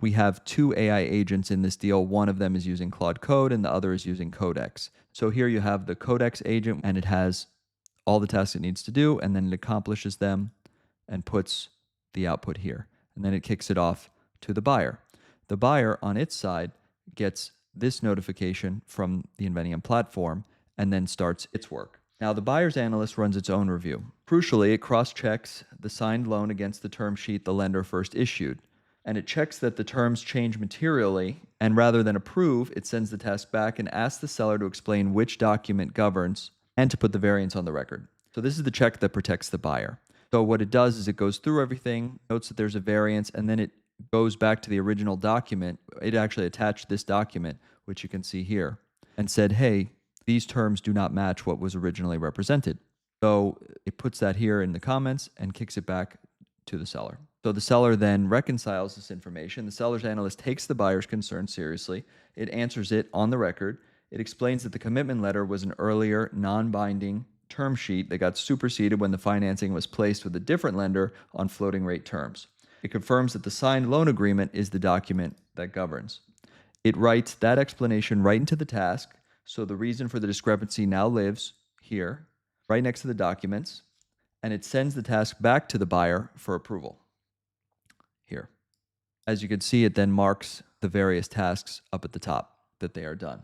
We have two AI agents in this deal. One of them is using Claude Code and the other is using Codex. So here you have the Codex agent and it has all the tasks it needs to do, and then it accomplishes them and puts the output here. And then it kicks it off to the buyer. The buyer on its side gets this notification from the Inveniam platform and then starts its work. Now, the buyer's analyst runs its own review. Crucially, it cross-checks the signed loan against the term sheet the lender first issued, and it checks that the terms change materially, and rather than approve, it sends the task back and asks the seller to explain which document governs and to put the variance on the record. So this is the check that protects the buyer. So what it does is it goes through everything, notes that there's a variance, and then it goes back to the original document. It actually attached this document, which you can see here, and said, hey, these terms do not match what was originally represented. So it puts that here in the comments and kicks it back to the seller. So the seller then reconciles this information. The seller's analyst takes the buyer's concern seriously. It answers it on the record. It explains that the commitment letter was an earlier non-binding term sheet that got superseded when the financing was placed with a different lender on floating rate terms. It confirms that the signed loan agreement is the document that governs. It writes that explanation right into the task, so the reason for the discrepancy now lives here, right next to the documents, and it sends the task back to the buyer for approval here. As you can see, it then marks the various tasks up at the top that they are done.